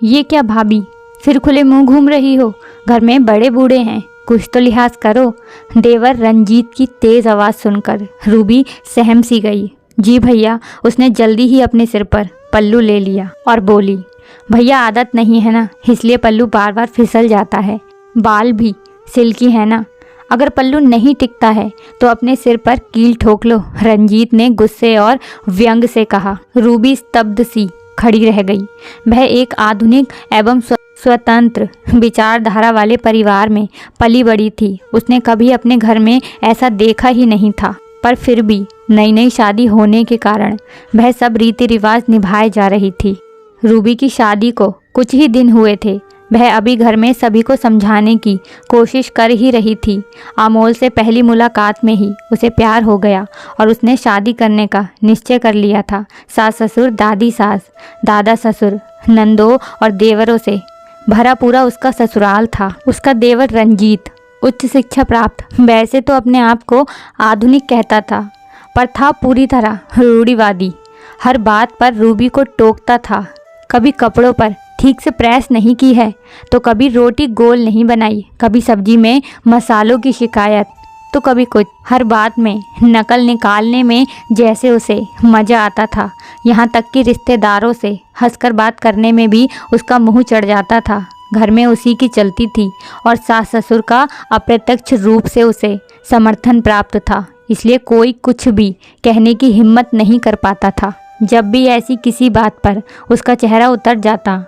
ये क्या भाभी, फिर खुले मुंह घूम रही हो? घर में बड़े बूढ़े हैं, कुछ तो लिहाज करो। देवर रंजीत की तेज आवाज़ सुनकर रूबी सहम सी गई। जी भैया, उसने जल्दी ही अपने सिर पर पल्लू ले लिया और बोली, भैया आदत नहीं है ना, इसलिए पल्लू बार बार फिसल जाता है। बाल भी सिल्की है ना, अगर पल्लू नहीं टिकता है तो अपने सिर पर कील ठोक लो, रंजीत ने गुस्से और व्यंग से कहा। रूबी स्तब्ध सी खड़ी रह गई। वह एक आधुनिक एवं स्वतंत्र विचारधारा वाले परिवार में पली बड़ी थी। उसने कभी अपने घर में ऐसा देखा ही नहीं था, पर फिर भी नई नई शादी होने के कारण वह सब रीति रिवाज निभाए जा रही थी। रूबी की शादी को कुछ ही दिन हुए थे। वह अभी घर में सभी को समझाने की कोशिश कर ही रही थी। अमोल से पहली मुलाकात में ही उसे प्यार हो गया और उसने शादी करने का निश्चय कर लिया था। सास ससुर, दादी सास, दादा ससुर, नंदों और देवरों से भरा पूरा उसका ससुराल था। उसका देवर रंजीत उच्च शिक्षा प्राप्त, वैसे तो अपने आप को आधुनिक कहता था, पर था पूरी तरह रूढ़िवादी। हर बात पर रूबी को टोकता था। कभी कपड़ों पर ठीक से प्रेस नहीं की है, तो कभी रोटी गोल नहीं बनाई, कभी सब्जी में मसालों की शिकायत, तो कभी कुछ। हर बात में नकल निकालने में जैसे उसे मज़ा आता था। यहाँ तक कि रिश्तेदारों से हंसकर बात करने में भी उसका मुंह चढ़ जाता था। घर में उसी की चलती थी और सास ससुर का अप्रत्यक्ष रूप से उसे समर्थन प्राप्त था, इसलिए कोई कुछ भी कहने की हिम्मत नहीं कर पाता था। जब भी ऐसी किसी बात पर उसका चेहरा उतर जाता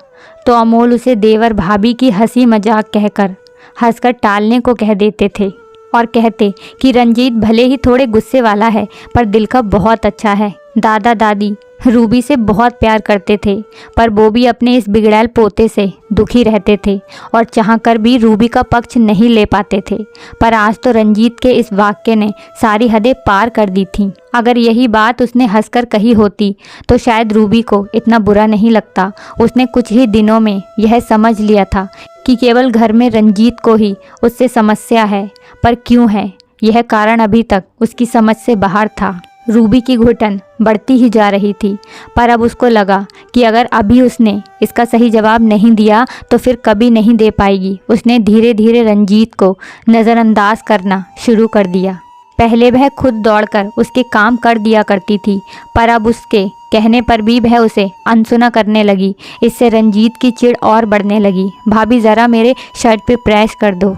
तो अमोल उसे देवर भाभी की हंसी मजाक कहकर हंसकर टालने को कह देते थे और कहते कि रंजीत भले ही थोड़े गुस्से वाला है, पर दिल का बहुत अच्छा है। दादा दादी रूबी से बहुत प्यार करते थे, पर वो भी अपने इस बिगड़ैल पोते से दुखी रहते थे और चाहकर भी रूबी का पक्ष नहीं ले पाते थे। पर आज तो रंजीत के इस वाक्य ने सारी हदें पार कर दी थीं। अगर यही बात उसने हंसकर कही होती तो शायद रूबी को इतना बुरा नहीं लगता। उसने कुछ ही दिनों में यह समझ लिया था कि केवल घर में रंजीत को ही उससे समस्या है, पर क्यों है, यह कारण अभी तक उसकी समझ से बाहर था। रूबी की घुटन बढ़ती ही जा रही थी, पर अब उसको लगा कि अगर अभी उसने इसका सही जवाब नहीं दिया तो फिर कभी नहीं दे पाएगी। उसने धीरे धीरे रंजीत को नज़रअंदाज करना शुरू कर दिया। पहले वह खुद दौड़कर उसके काम कर दिया करती थी, पर अब उसके कहने पर भी वह उसे अनसुना करने लगी। इससे रंजीत की चिढ़ और बढ़ने लगी। भाभी ज़रा मेरे शर्ट पे प्रेस कर दो,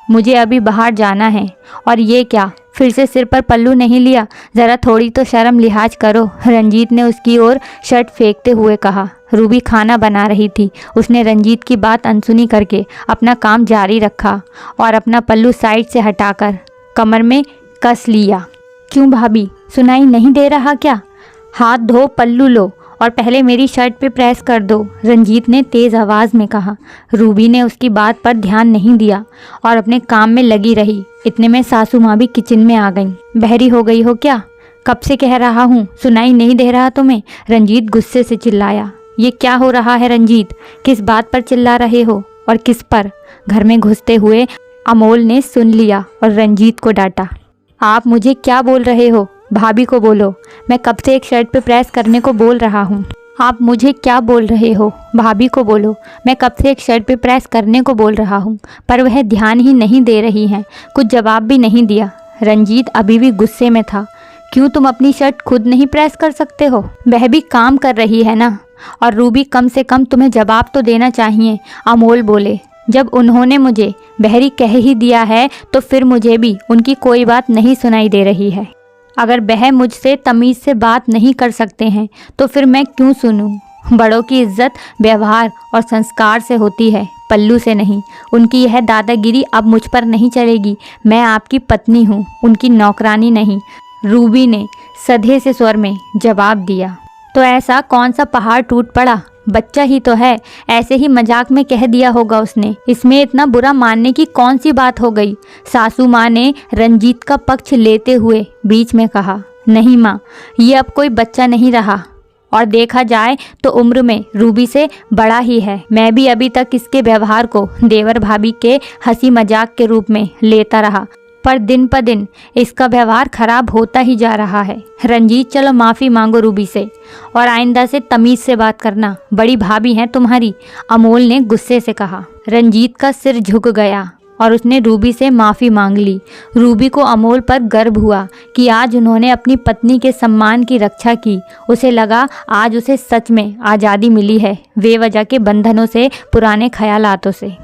मुझे अभी बाहर जाना है। और ये क्या, फिर से सिर पर पल्लू नहीं लिया? ज़रा थोड़ी तो शर्म लिहाज करो, रंजीत ने उसकी ओर शर्ट फेंकते हुए कहा। रूबी खाना बना रही थी। उसने रंजीत की बात अनसुनी करके अपना काम जारी रखा और अपना पल्लू साइड से हटाकर कमर में कस लिया। क्यों भाभी, सुनाई नहीं दे रहा क्या? हाथ धो, पल्लू लो और पहले मेरी शर्ट पे प्रेस कर दो, रंजीत ने तेज़ आवाज़ में कहा। रूबी ने उसकी बात पर ध्यान नहीं दिया और अपने काम में लगी रही। इतने में सासू माँ भी किचन में आ गईं। बहरी हो गई हो क्या? कब से कह रहा हूँ, सुनाई नहीं दे रहा तुम्हें? रंजीत गुस्से से चिल्लाया। ये क्या हो रहा है रंजीत, किस बात पर चिल्ला रहे हो और किस पर? घर में घुसते हुए अमोल ने सुन लिया और रंजीत को डांटा। आप मुझे क्या बोल रहे हो? भाभी को बोलो, मैं कब से एक शर्ट पे प्रेस करने को बोल रहा हूँ। आप मुझे क्या बोल रहे हो? भाभी को बोलो, मैं कब से एक शर्ट पे प्रेस करने को बोल रहा हूँ। पर वह ध्यान ही नहीं दे रही हैं, कुछ जवाब भी नहीं दिया। रंजीत अभी भी गुस्से में था। क्यों तुम अपनी शर्ट खुद नहीं प्रेस कर सकते हो? वह भी काम कर रही है ना। और रूबी, कम से कम तुम्हें जवाब तो देना चाहिए, अमोल बोले। जब उन्होंने मुझे बहरी कह ही दिया है तो फिर मुझे भी उनकी कोई बात नहीं सुनाई दे रही है। अगर वह मुझसे तमीज़ से बात नहीं कर सकते हैं तो फिर मैं क्यों सुनूं? बड़ों की इज्जत व्यवहार और संस्कार से होती है, पल्लू से नहीं। उनकी यह दादागिरी अब मुझ पर नहीं चलेगी। मैं आपकी पत्नी हूँ, उनकी नौकरानी नहीं, रूबी ने सधे से स्वर में जवाब दिया। तो ऐसा कौन सा पहाड़ टूट पड़ा? बच्चा ही तो है, ऐसे ही मजाक में कह दिया होगा उसने। इसमें इतना बुरा मानने की कौन सी बात हो गई? सासू माँ ने रंजीत का पक्ष लेते हुए बीच में कहा। नहीं माँ, ये अब कोई बच्चा नहीं रहा और देखा जाए तो उम्र में रूबी से बड़ा ही है। मैं भी अभी तक इसके व्यवहार को देवर भाभी के हंसी मजाक के रूप में लेता रहा, पर दिन प दिन इसका व्यवहार खराब होता ही जा रहा है। रंजीत चलो माफ़ी मांगो रूबी से और आइंदा से तमीज़ से बात करना, बड़ी भाभी हैं तुम्हारी, अमोल ने गुस्से से कहा। रंजीत का सिर झुक गया और उसने रूबी से माफ़ी मांग ली। रूबी को अमोल पर गर्व हुआ कि आज उन्होंने अपनी पत्नी के सम्मान की रक्षा की। उसे लगा आज उसे सच में आज़ादी मिली है, बेवजह के बंधनों से, पुराने ख्यालातों से।